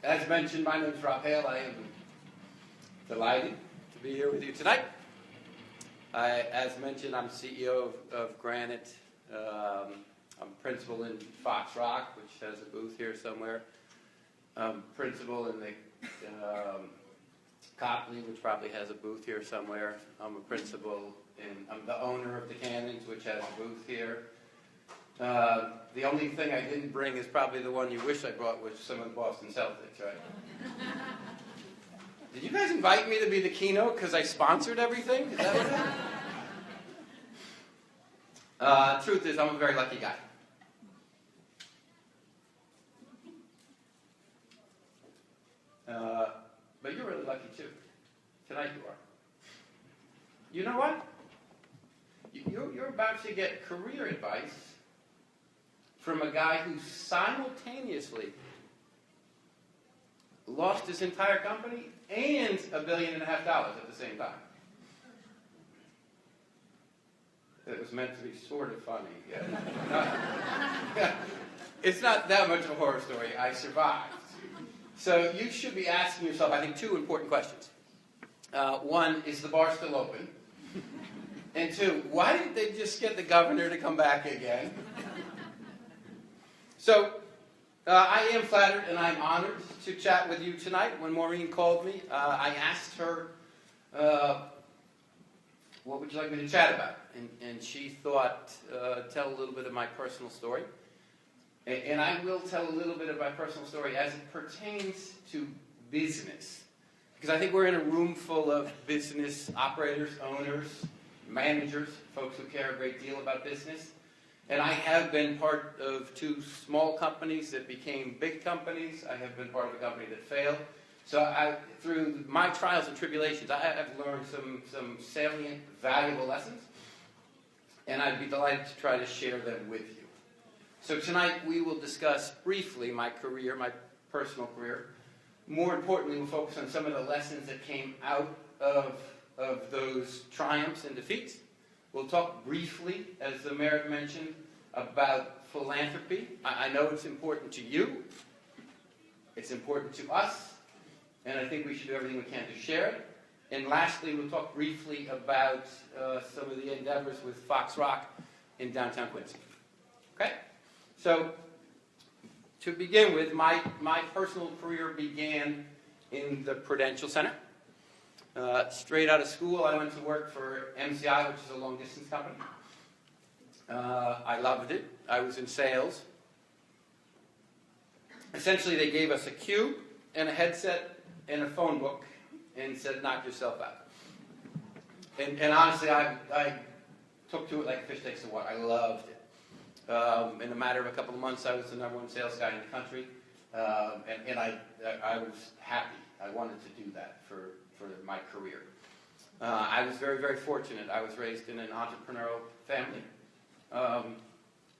As mentioned, my name is Hale. I am delighted to be here with you tonight. As mentioned, I'm CEO of Granite. I'm principal in Fox Rock, which has a booth here somewhere. I'm principal in the Copley, which probably has a booth here somewhere. I'm the owner of the Cannons, which has a booth here. The only thing I didn't bring is probably the one you wish I brought, which is some of the Boston Celtics, right? Did you guys invite me to be the keynote because I sponsored everything? Is that what it is? Truth is, I'm a very lucky guy. But you're really lucky too. Tonight you are. You know what? You're about to get career advice from a guy who simultaneously lost his entire company and $1.5 billion at the same time. It was meant to be sort of funny. Yeah. It's not that much of a horror story. I survived. So you should be asking yourself, I think, two important questions. One, is the bar still open? And two, why didn't they just get the governor to come back again? So I am flattered and I'm honored to chat with you tonight. When Maureen called me, I asked her, what would you like me to chat about? And she thought, tell a little bit of my personal story. And I will tell a little bit of my personal story as it pertains to business. Because I think we're in a room full of business operators, owners, managers, folks who care a great deal about business. And I have been part of two small companies that became big companies. I have been part of a company that failed. So through my trials and tribulations, I have learned some salient, valuable lessons. And I'd be delighted to try to share them with you. So tonight we will discuss briefly my career, my personal career. More importantly, we'll focus on some of the lessons that came out of those triumphs and defeats. We'll talk briefly, as the mayor mentioned, about philanthropy. I know it's important to you. It's important to us. And I think we should do everything we can to share it. And lastly, we'll talk briefly about some of the endeavors with Fox Rock in downtown Quincy. Okay? So, to begin with, my personal career began in the Prudential Center. Straight out of school, I went to work for MCI, which is a long-distance company. I loved it. I was in sales. Essentially, they gave us a cube and a headset and a phone book and said, knock yourself out. And honestly, I took to it like a fish takes to water. I loved it. In a matter of a couple of months, I was the #1 sales guy in the country, and I was happy. I wanted to do that for my career. I was very, very fortunate. I was raised in an entrepreneurial family.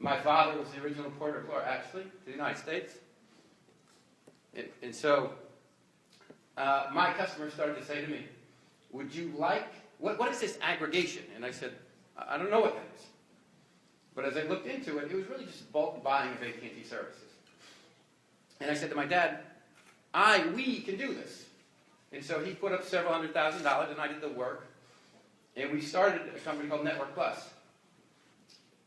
My father was the original importer of flour, actually, to the United States. And so my customers started to say to me, would you like, what is this aggregation? And I said, I don't know what that is. But as I looked into it, it was really just bulk buying of AT&T services. And I said to my dad, we can do this. And so he put up several $100,000, and I did the work. And we started a company called Network Plus.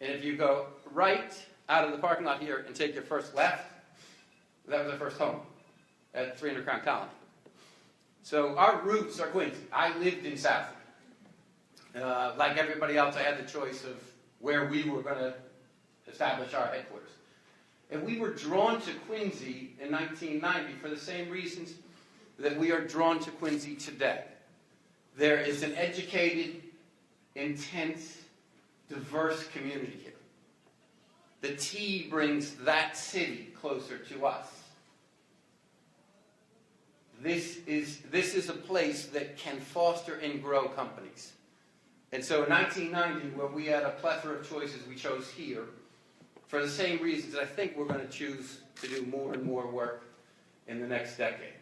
And if you go right out of the parking lot here and take your first left, that was our first home at 300 Crown Colony. So our roots are Quincy. I lived in South. Like everybody else, I had the choice of where we were going to establish our headquarters. And we were drawn to Quincy in 1990 for the same reasons that we are drawn to Quincy today. There is an educated, intense, diverse community here. The T brings that city closer to us. This is a place that can foster and grow companies. And so in 1990, when we had a plethora of choices, we chose here for the same reasons that I think we're going to choose to do more and more work in the next decade.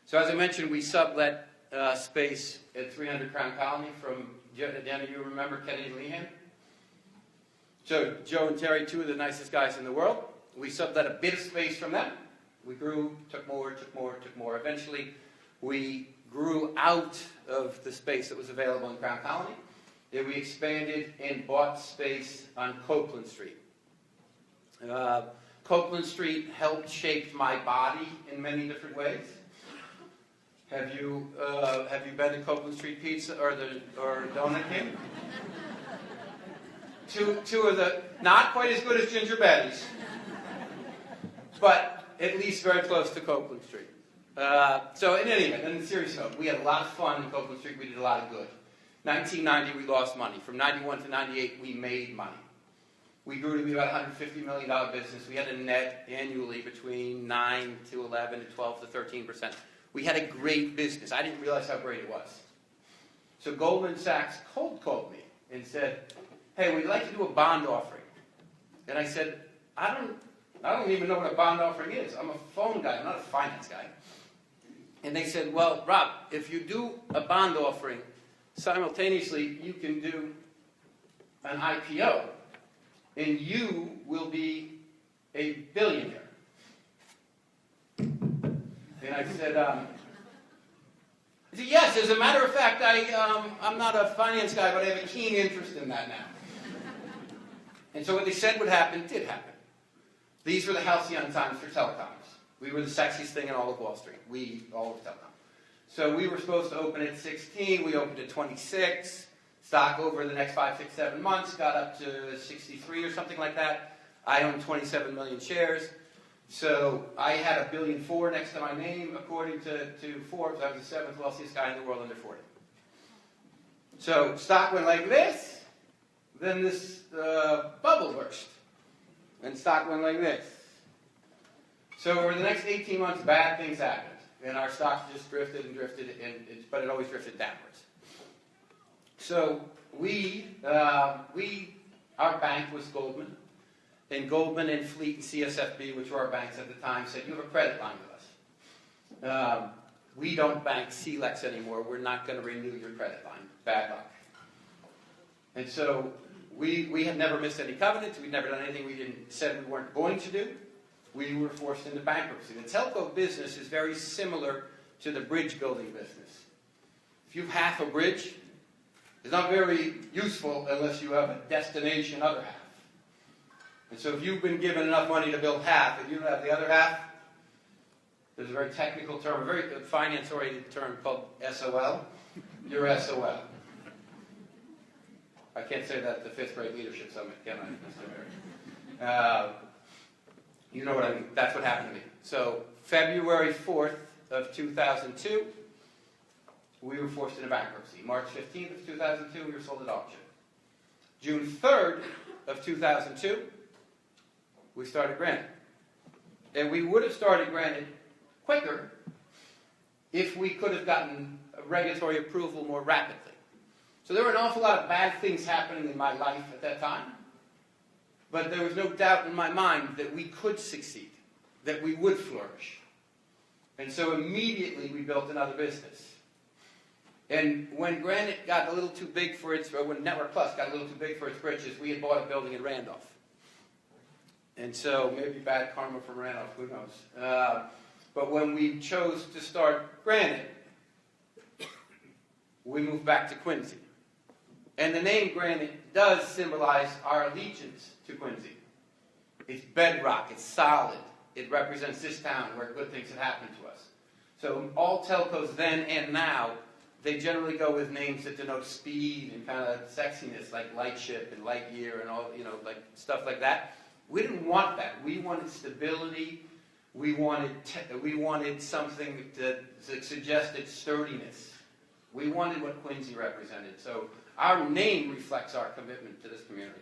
So as I mentioned, we sublet space at 300 Crown Colony from, Dan, do you remember Kenny and Lehan? So Joe and Terry, two of the nicest guys in the world. We sublet a bit of space from them. We grew, took more. Eventually, we grew out of the space that was available in Crown Colony. And we expanded and bought space on Copeland Street. Copeland Street helped shape my body in many different ways. Have you been to Copeland Street Pizza or Donut King? Two of the, not quite as good as Ginger Betty's, but at least very close to Copeland Street. So in any event, in the serious note, we had a lot of fun in Copeland Street. We did a lot of good. 1990, we lost money. From 91 to 98, we made money. We grew to be about a $150 million business. We had a net annually between 9 to 11 to 12 to 13%. We had a great business. I didn't realize how great it was. So Goldman Sachs cold called me and said, hey, we'd like to do a bond offering. And I said, I don't even know what a bond offering is. I'm a phone guy. I'm not a finance guy. And they said, well, Rob, if you do a bond offering, simultaneously you can do an IPO, and you will be a billionaire. And I said, yes, as a matter of fact, I'm not a finance guy, but I have a keen interest in that now. And so what they said would happen did happen. These were the halcyon times for telecoms. We were the sexiest thing in all of Wall Street. All of telecom. So we were supposed to open at 16. We opened at 26. Stock over the next 5, 6, 7 months got up to 63 or something like that. I owned 27 million shares. So I had $1.4 billion next to my name. According to Forbes, I was the 7th wealthiest guy in the world under 40. So stock went like this. Then this bubble burst. And stock went like this. So over the next 18 months, bad things happened. And our stock just drifted and drifted, but it always drifted downwards. So our bank was Goldman. And Goldman and Fleet and CSFB, which were our banks at the time, said, you have a credit line with us. We don't bank CLEX anymore. We're not going to renew your credit line. Bad luck. And so we had never missed any covenants. We'd never done anything said we weren't going to do. We were forced into bankruptcy. The telco business is very similar to the bridge building business. If you have half a bridge, it's not very useful unless you have a destination other half. And so if you've been given enough money to build half and you don't have the other half, there's a very technical term, a very finance-oriented term called SOL. You're SOL. I can't say that at the 5th grade leadership summit, can I, Mr. Mayor? You know what I mean. That's what happened to me. So February 4th of 2002, we were forced into bankruptcy. March 15th of 2002, we were sold at auction. June 3rd of 2002, we started Granite. And we would have started Granite quicker if we could have gotten regulatory approval more rapidly. So there were an awful lot of bad things happening in my life at that time. But there was no doubt in my mind that we could succeed, that we would flourish. And so immediately we built another business. And when Granite got a little too big for when Network Plus got a little too big for its britches, we had bought a building in Randolph. And so maybe bad karma from Randolph, who knows. But when we chose to start Granite, we moved back to Quincy. And the name Granite does symbolize our allegiance to Quincy. It's bedrock, it's solid. It represents this town where good things have happened to us. So all telcos then and now, they generally go with names that denote speed and kind of sexiness, like Lightship and Lightyear and all, like stuff like that. We didn't want that. We wanted stability. We wanted something that suggested sturdiness. We wanted what Quincy represented. So our name reflects our commitment to this community.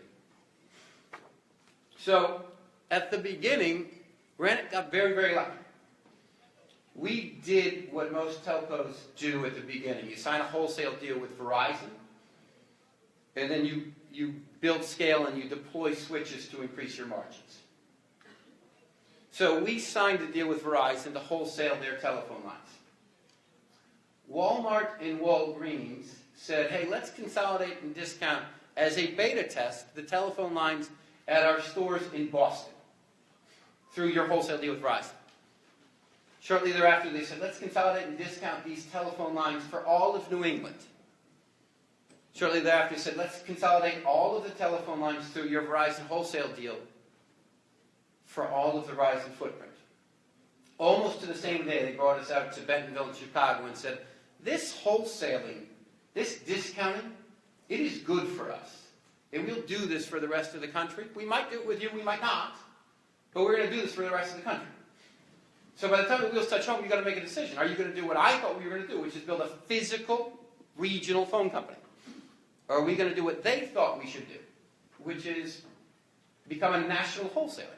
So at the beginning, Granite got very, very lucky. We did what most telcos do at the beginning. You sign a wholesale deal with Verizon, and then you build scale and you deploy switches to increase your margins. So we signed a deal with Verizon to wholesale their telephone lines. Walmart and Walgreens said, hey, let's consolidate and discount as a beta test the telephone lines at our stores in Boston through your wholesale deal with Verizon. Shortly thereafter, they said, let's consolidate and discount these telephone lines for all of New England. Shortly thereafter, they said, let's consolidate all of the telephone lines through your Verizon wholesale deal for all of the Verizon footprint. Almost to the same day, they brought us out to Bentonville and Chicago and said, this wholesaling, this discounting, it is good for us. And we'll do this for the rest of the country. We might do it with you, we might not. But we're going to do this for the rest of the country. So by the time the wheels touch home, you've got to make a decision. Are you going to do what I thought we were going to do, which is build a physical, regional phone company? Or are we going to do what they thought we should do, which is become a national wholesaler?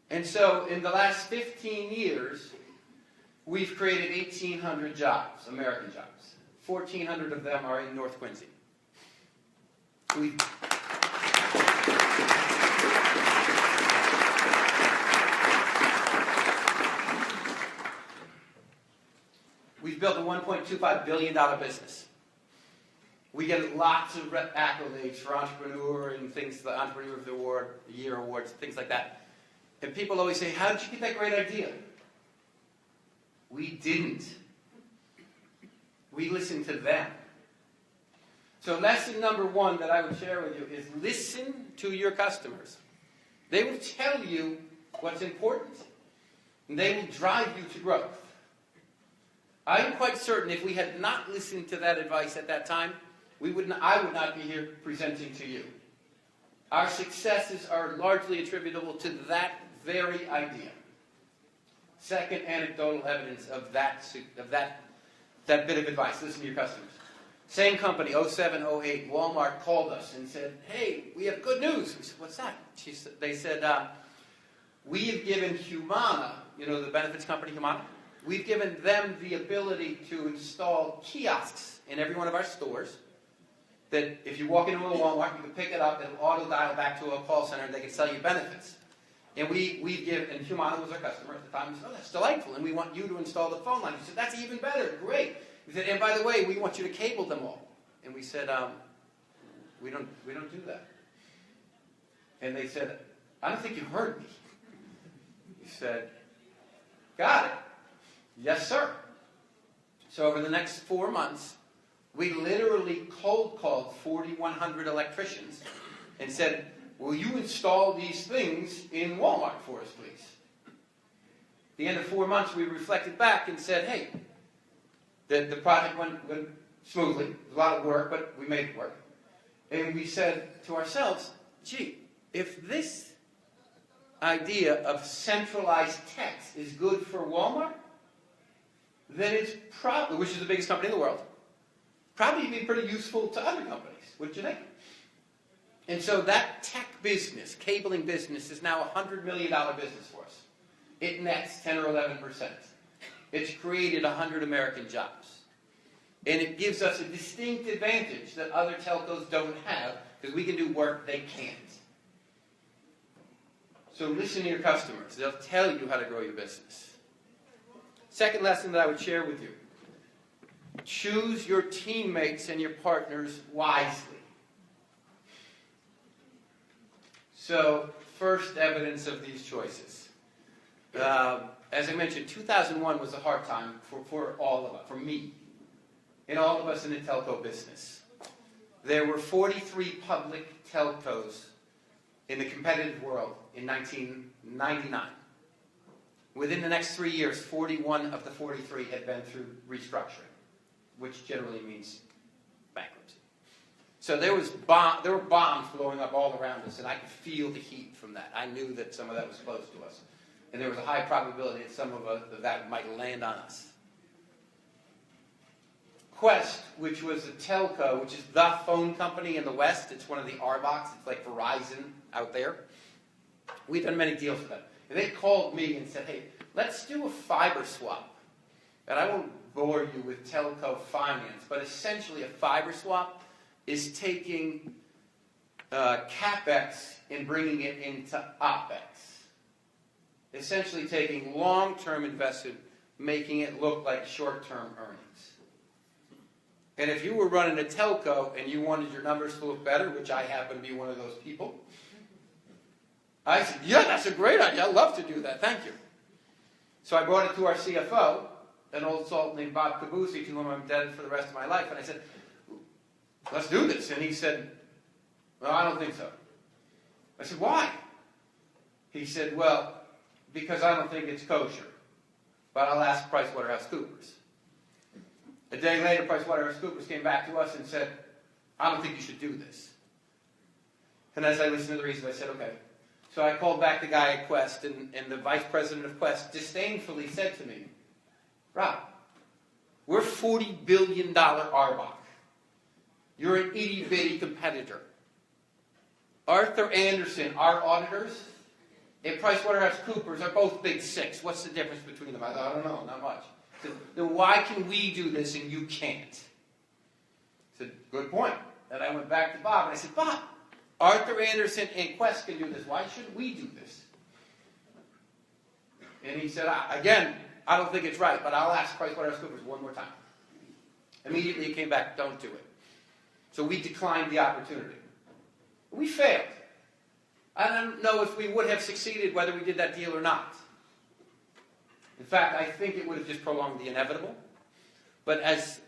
And so in the last 15 years, we've created 1,800 jobs, American jobs. 1,400 of them are in North Quincy. We've built a $1.25 billion business. We get lots of accolades for entrepreneur and things, the Entrepreneur of the Year awards, things like that. And people always say, how did you get that great idea? We didn't. We listened to them. So lesson number one that I would share with you is listen to your customers. They will tell you what's important, and they will drive you to growth. I'm quite certain if we had not listened to that advice at that time, I would not be here presenting to you. Our successes are largely attributable to that very idea. Second anecdotal evidence of that bit of advice. Listen to your customers. Same company, 07, 08, Walmart called us and said, hey, we have good news. We said, what's that? They said, we have given Humana, the benefits company Humana, we've given them the ability to install kiosks in every one of our stores that if you walk into a Walmart, you can pick it up, it'll auto-dial back to a call center, and they can sell you benefits. And and Humana was our customer at the time. We said, oh, that's delightful, and we want you to install the phone line. He said, that's even better, great. He said, and by the way, we want you to cable them all. And we said, we don't do that. And they said, I don't think you heard me. He said, got it. Yes, sir. So over the next 4 months, we literally cold called 4,100 electricians and said, will you install these things in Walmart for us, please? At the end of 4 months, we reflected back and said, hey, the project went smoothly. It was a lot of work, but we made it work. And we said to ourselves, gee, if this idea of centralized techs is good for Walmart, then it's probably, which is the biggest company in the world, probably be pretty useful to other companies, wouldn't you think? And so that tech business, cabling business, is now a $100 million business for us. It nets 10 or 11%. It's created 100 American jobs. And it gives us a distinct advantage that other telcos don't have, because we can do work they can't. So listen to your customers. They'll tell you how to grow your business. Second lesson that I would share with you. Choose your teammates and your partners wisely. So, first evidence of these choices. As I mentioned, 2001 was a hard time for all of us, for me, and all of us in the telco business. There were 43 public telcos in the competitive world in 1999. Within the next 3 years, 41 of the 43 had been through restructuring, which generally means bankruptcy. So there were bombs blowing up all around us, and I could feel the heat from that. I knew that some of that was close to us. And there was a high probability that some of that might land on us. Qwest, which was a telco, which is the phone company in the West. It's one of the RBOCs. It's like Verizon out there. We've done many deals with them. And they called me and said, hey, let's do a fiber swap. And I won't bore you with telco finance, but essentially a fiber swap is taking CapEx and bringing it into OpEx. Essentially taking long-term investment, making it look like short-term earnings. And if you were running a telco and you wanted your numbers to look better, which I happen to be one of those people, I said, yeah, that's a great idea. I'd love to do that. Thank you. So I brought it to our CFO, an old salt named Bob Cabusi, to whom I'm indebted for the rest of my life. And I said, let's do this. And he said, well, I don't think so. I said, why? He said, well, because I don't think it's kosher. But I'll ask PricewaterhouseCoopers. A day later, PricewaterhouseCoopers came back to us and said, I don't think you should do this. And as I listened to the reasons, I said, okay. So I called back the guy at Quest, and the vice president of Quest disdainfully said to me, Rob, we're $40 billion RBOC. You're an itty-bitty competitor. Arthur Andersen, our auditors, and PricewaterhouseCoopers are both big six. What's the difference between them? I thought, I don't know, not much. I said, then why can we do this and you can't? I said, good point. And I went back to Bob and I said, Bob, Arthur Andersen and Quest can do this. Why shouldn't we do this? And he said, again, I don't think it's right, but I'll ask PricewaterhouseCoopers one more time. Immediately he came back, don't do it. So we declined the opportunity. We failed. I don't know if we would have succeeded whether we did that deal or not. In fact, I think it would have just prolonged the inevitable. But as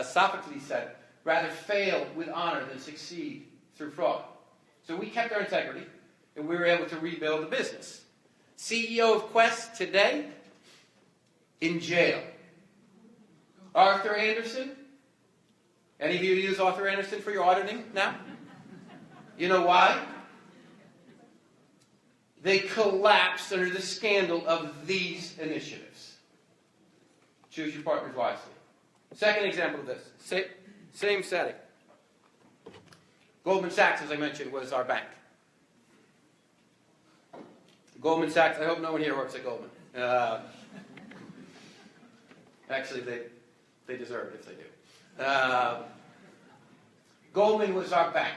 Sophocles said, rather fail with honor than succeed through fraud. So we kept our integrity, and we were able to rebuild the business. CEO of Quest today, in jail. Arthur Andersen. Any of you use Arthur Andersen for your auditing now? You know why? They collapsed under the scandal of these initiatives. Choose your partners wisely. Second example of this. Same setting. Goldman Sachs, as I mentioned, was our bank. Goldman Sachs, I hope no one here works at Goldman. Actually, they deserve it if they do. Goldman was our bank.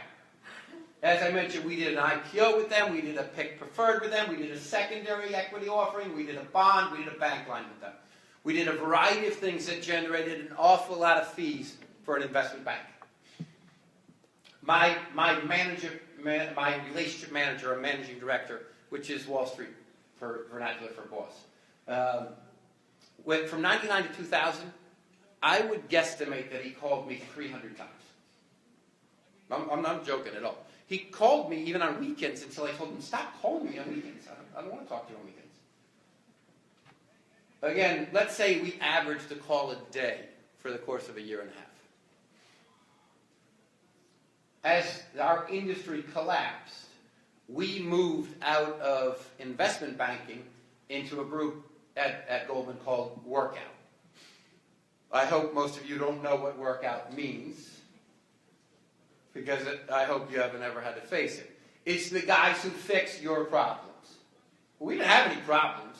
As I mentioned, we did an IPO with them, we did a PIK preferred with them, we did a secondary equity offering, we did a bond, we did a bank line with them. We did a variety of things that generated an awful lot of fees for an investment bank. My relationship manager, or managing director, which is Wall Street vernacular for boss, went from 99 to 2000, I would guesstimate that he called me 300 times. I'm not joking at all. He called me even on weekends until I told him, stop calling me on weekends. I don't want to talk to you on weekends. Again, let's say we averaged a call a day for the course of a year and a half. As our industry collapsed, we moved out of investment banking into a group at Goldman called Workout. I hope most of you don't know what Workout means, because I hope you haven't ever had to face it. It's the guys who fix your problems. We didn't have any problems.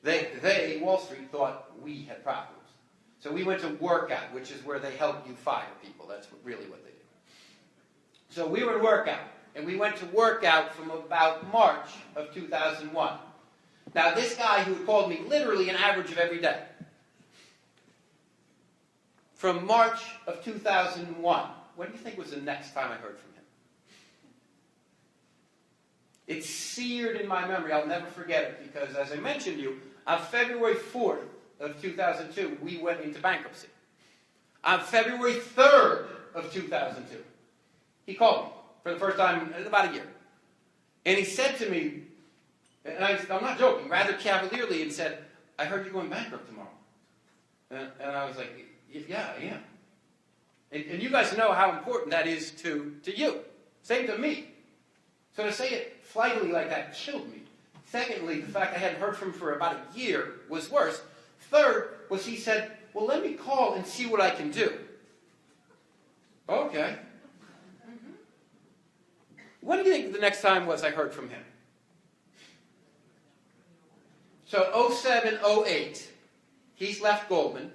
They, Wall Street, thought we had problems. So we went to Workout, which is where they help you fire people. That's really what they do. So we were in Workout, and we went to Workout from about March of 2001. Now, this guy who had called me literally an average of every day, from March of 2001, when do you think was the next time I heard from him? It's seared in my memory. I'll never forget it because, as I mentioned to you, on February 4th of 2002, we went into bankruptcy. On February 3rd of 2002, he called me for the first time in about a year. And he said to me, and I'm not joking, rather cavalierly, and said, I heard you're going bankrupt tomorrow. And I was like, yeah, I am. And you guys know how important that is to you. Same to me. So to say it flightily like that killed me. Secondly, the fact I hadn't heard from him for about a year was worse. Third was he said, well, let me call and see what I can do. Okay. What do you think the next time was I heard from him? So 07, 08, he's left Goldman.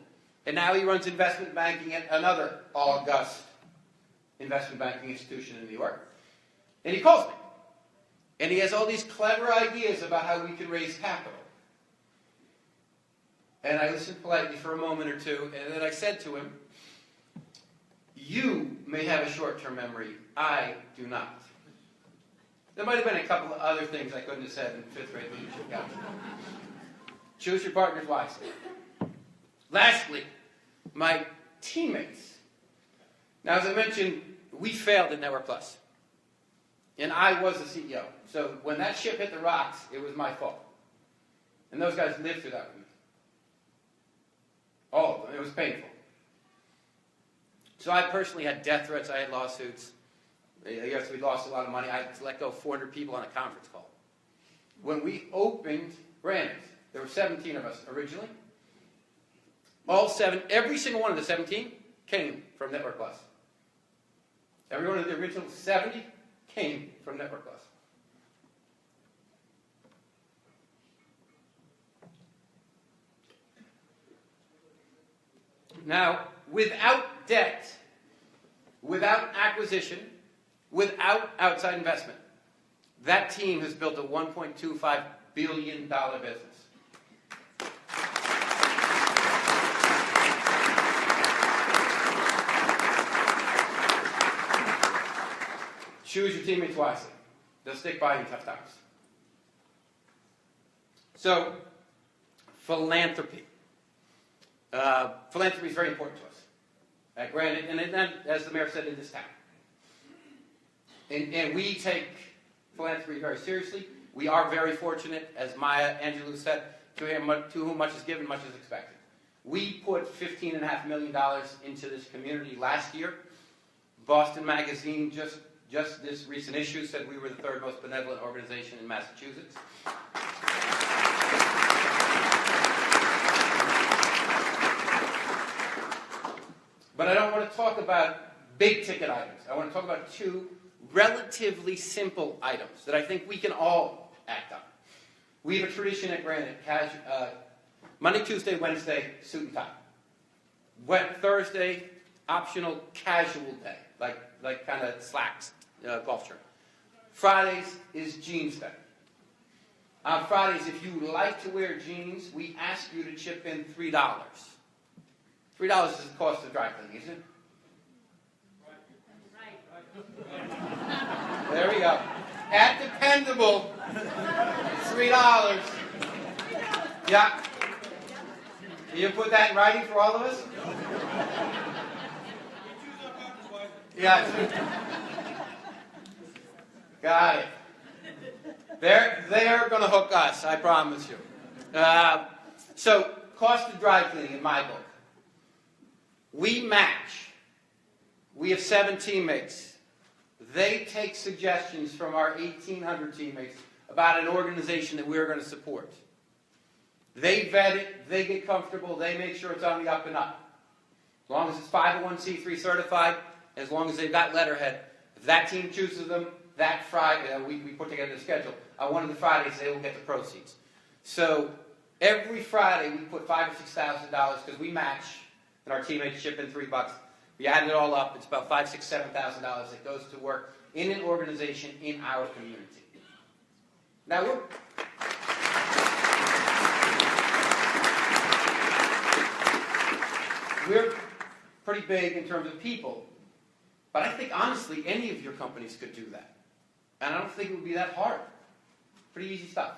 And now he runs investment banking at another august investment banking institution in New York. And he calls me. And he has all these clever ideas about how we can raise capital. And I listened politely for a moment or two, and then I said to him, you may have a short-term memory. I do not. There might have been a couple of other things I couldn't have said in 5th grade leadership counseling. Choose your partners wisely. Lastly, my teammates. Now, as I mentioned, we failed at Network Plus. And I was the CEO. So when that ship hit the rocks, it was my fault. And those guys lived through that with me. All of them. It was painful. So I personally had death threats. I had lawsuits. Yes, we lost a lot of money. I had to let go of 400 people on a conference call. When we opened Granite, there were 17 of us originally. Every single one of the 17 came from Network Plus. Every one of the original 70 came from Network Plus. Now, without debt, without acquisition, without outside investment, that team has built a $1.25 billion business. Choose your teammates wisely. They'll stick by you in tough times. So, philanthropy. Philanthropy is very important to us at Granite, and as the mayor said, in this town. And we take philanthropy very seriously. We are very fortunate, as Maya Angelou said, to whom much is given, much is expected. We put $15.5 million into this community last year. Boston Magazine, just this recent issue, said we were the third most benevolent organization in Massachusetts. But I don't want to talk about big ticket items. I want to talk about two relatively simple items that I think we can all act on. We have a tradition at Granite, Monday, Tuesday, Wednesday, suit and tie. Thursday, optional casual day, like kind of slacks, golf shirt. Fridays is jeans day. On Fridays, if you like to wear jeans, we ask you to chip in $3. $3 is the cost of dry cleaning, isn't it? Right. There we go. At dependable, $3. Yeah. You put that in writing for all of us? Yeah. Got it. They're going to hook us, I promise you. So, cost of dry cleaning in my book. We match. We have 7 teammates. They take suggestions from our 1,800 teammates about an organization that we're going to support. They vet it, they get comfortable, they make sure it's on the up and up. As long as it's 501c3 certified, as long as they've got letterhead, if that team chooses them, that Friday, we put together the schedule. On one of the Fridays, they will get the proceeds. So every Friday, we put $5,000 or $6,000 because we match, and our teammates chip in $3. We add it all up, it's about $5,000, $6,000, $7,000 that goes to work in an organization in our community. Now we're pretty big in terms of people, but I think honestly any of your companies could do that. And I don't think it would be that hard. Pretty easy stuff.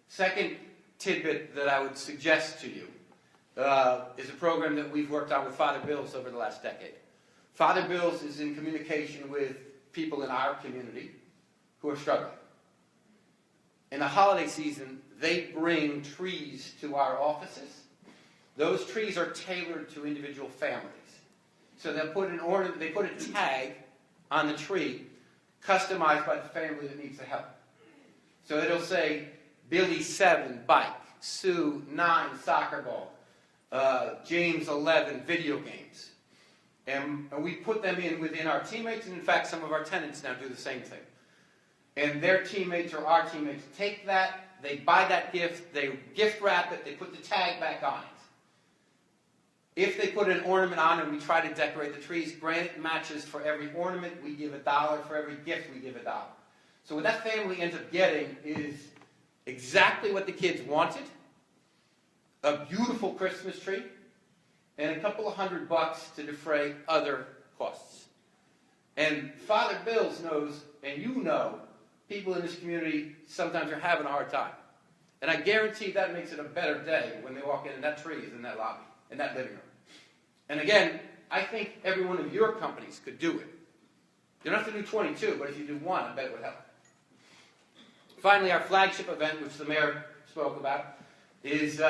Second tidbit that I would suggest to you is a program that we've worked on with Father Bills over the last decade. Father Bills is in communication with people in our community who are struggling. In the holiday season, they bring trees to our offices. Those trees are tailored to individual families. So they put a tag on the tree, customized by the family that needs the help. So it'll say, Billy 7, bike, Sue 9, soccer ball, James 11, video games. And we put them in within our teammates, and in fact some of our tenants now do the same thing. And their teammates or our teammates take that, they buy that gift, they gift wrap it, they put the tag back on it. If they put an ornament on and we try to decorate the trees, Granite matches for every ornament, we give $1. For every gift, we give $1. So what that family ends up getting is exactly what the kids wanted, a beautiful Christmas tree, and a couple of $100 to defray other costs. And Father Bills knows, and you know, people in this community sometimes are having a hard time. And I guarantee that makes it a better day when they walk in and that tree is in that lobby, in that living room. And again, I think every one of your companies could do it. You don't have to do 22, but if you do one, I bet it would help. Finally, our flagship event, which the mayor spoke about, is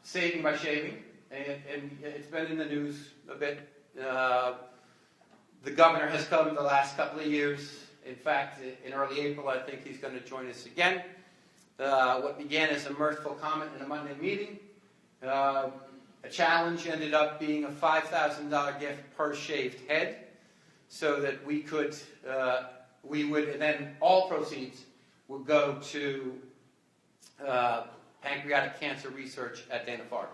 Saving by Shaving. And it's been in the news a bit. The governor has come the last couple of years. In fact, in early April, I think he's going to join us again. What began as a mirthful comment in a Monday meeting, a challenge ended up being a $5,000 gift per shaved head, so that we could, and then all proceeds would go to pancreatic cancer research at Dana-Farber.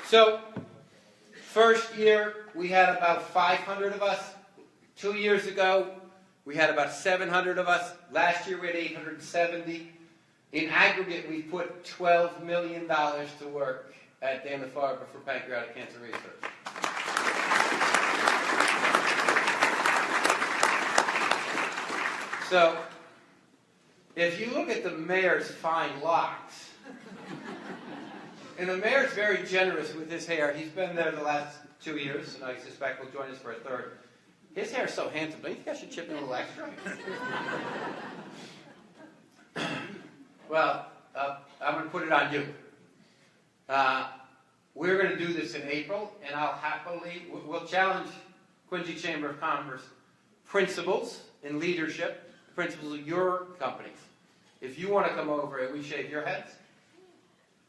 So, first year, we had about 500 of us. 2 years ago, we had about 700 of us. Last year, we had 870. In aggregate, we put $12 million to work at Dana-Farber for pancreatic cancer research. So, if you look at the mayor's fine locks, and the mayor's very generous with his hair. He's been there the last 2 years, and I suspect will join us for a third. His hair is so handsome. Don't you think I should chip in a little extra? Well, I'm going to put it on you. We're going to do this in April, and we'll challenge Quincy Chamber of Commerce principals in leadership, principals of your companies. If you want to come over and we shave your heads,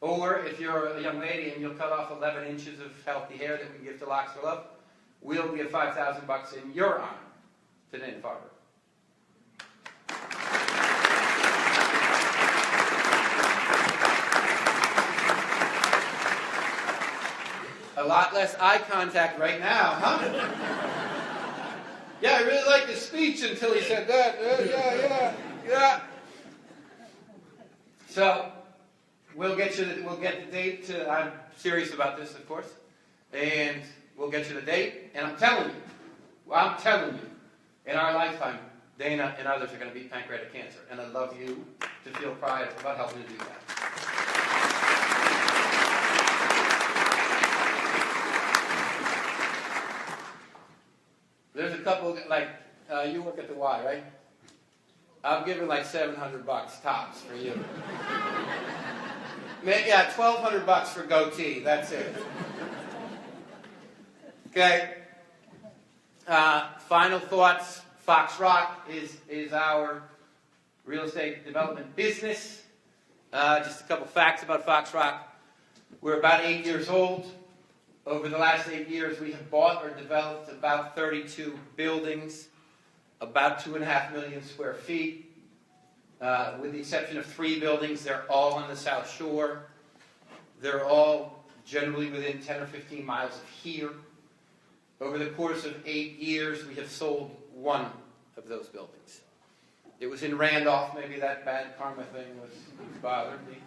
or if you're a young lady and you'll cut off 11 inches of healthy hair that we can give to Locks for Love, we'll give $5,000 in your honor to Dana-Farber. A lot less eye contact right now, huh? Yeah, I really liked his speech until he said that. Yeah. So, we'll get the date. I'm serious about this, of course, and we'll get you the date. And I'm telling you, in our lifetime, Dana and others are going to beat pancreatic cancer, and I'd love you to feel pride about helping to do that. There's a couple you work at the Y, right? I'm giving like $700 tops for you. Yeah, $1,200 for goatee. That's it. Okay. Final thoughts. Fox Rock is our real estate development business. Just a couple facts about Fox Rock. We're about 8 years old. Over the last 8 years, we have bought or developed about 32 buildings, about 2.5 million square feet. With the exception of 3 buildings, they're all on the South Shore. They're all generally within 10 or 15 miles of here. Over the course of 8 years, we have sold 1 of those buildings. It was in Randolph. Maybe that bad karma thing was bothered me.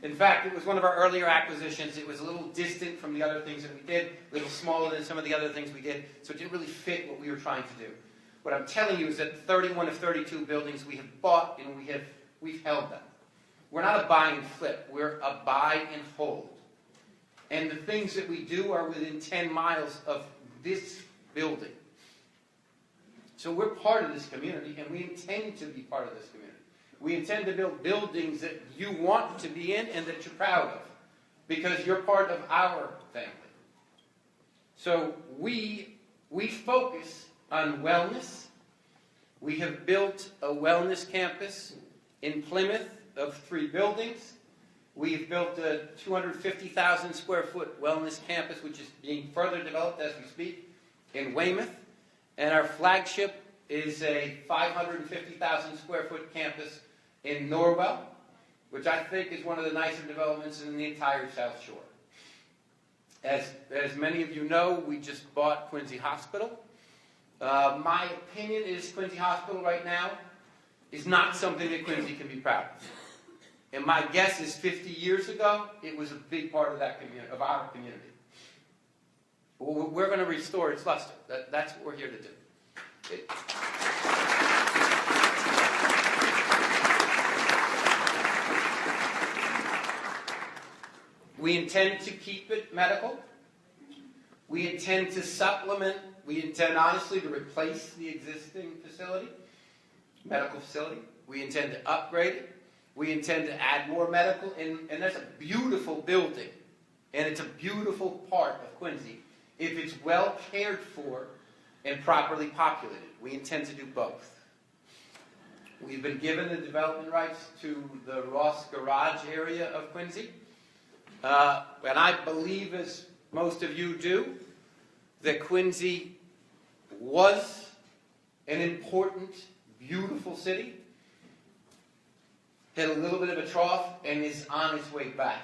In fact, it was one of our earlier acquisitions. It was a little distant from the other things that we did, a little smaller than some of the other things we did, so it didn't really fit what we were trying to do. What I'm telling you is that 31 of 32 buildings we have bought and we've held them. We're not a buy and flip. We're a buy and hold. And the things that we do are within 10 miles of this building. So we're part of this community, and we intend to be part of this community. We intend to build buildings that you want to be in and that you're proud of, because you're part of our family. So we focus on wellness. We have built a wellness campus in Plymouth of 3 buildings. We've built a 250,000 square foot wellness campus, which is being further developed as we speak, in Weymouth. And our flagship is a 550,000 square foot campus in Norwell, which I think is one of the nicer developments in the entire South Shore. As many of you know, we just bought Quincy Hospital. My opinion is Quincy Hospital right now is not something that Quincy can be proud of. And my guess is 50 years ago, it was a big part of that community, of our community. We're going to restore its luster. That's what we're here to do. We intend to keep it medical. We intend to supplement, we intend honestly to replace the existing facility, medical facility. We intend to upgrade it. We intend to add more medical, and that's a beautiful building, and it's a beautiful part of Quincy if it's well cared for and properly populated. We intend to do both. We've been given the development rights to the Ross Garage area of Quincy, and I believe, as most of you do, that Quincy was an important, beautiful city, hit a little bit of a trough, and is on its way back.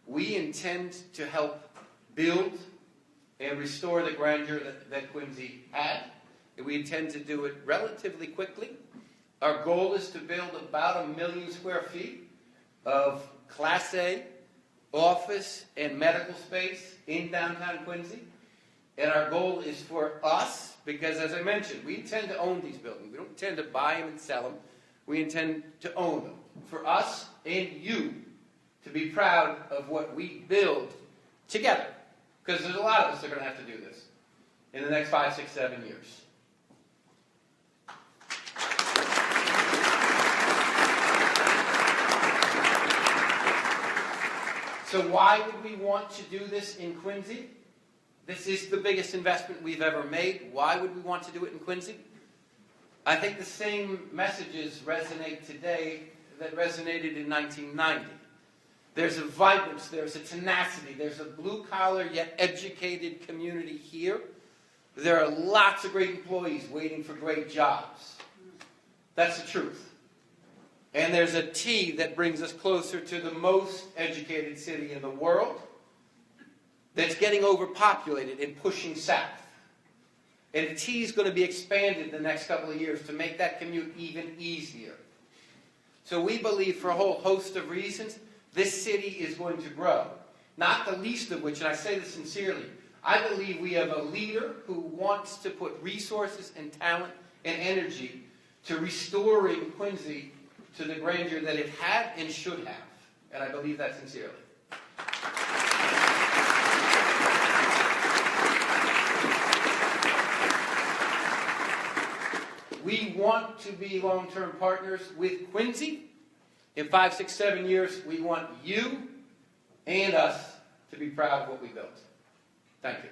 We intend to help build and restore the grandeur that Quincy had, and we intend to do it relatively quickly. Our goal is to build about 1 million square feet of Class A office and medical space in downtown Quincy. And our goal is for us, because as I mentioned, we intend to own these buildings. We don't intend to buy them and sell them. We intend to own them. For us and you to be proud of what we build together. Because there's a lot of us that are going to have to do this in the next 5, 6, 7 years. So why would we want to do this in Quincy? This is the biggest investment we've ever made. Why would we want to do it in Quincy? I think the same messages resonate today that resonated in 1990. There's a vibrance, there's a tenacity, there's a blue-collar yet educated community here. There are lots of great employees waiting for great jobs. That's the truth. And there's a T that brings us closer to the most educated city in the world that's getting overpopulated and pushing south. And the T is going to be expanded the next couple of years to make that commute even easier. So we believe, for a whole host of reasons, this city is going to grow. Not the least of which, and I say this sincerely, I believe we have a leader who wants to put resources and talent and energy to restoring Quincy to the grandeur that it had and should have. And I believe that sincerely. We want to be long-term partners with Quincy. In 5, 6, 7 years, we want you and us to be proud of what we built. Thank you.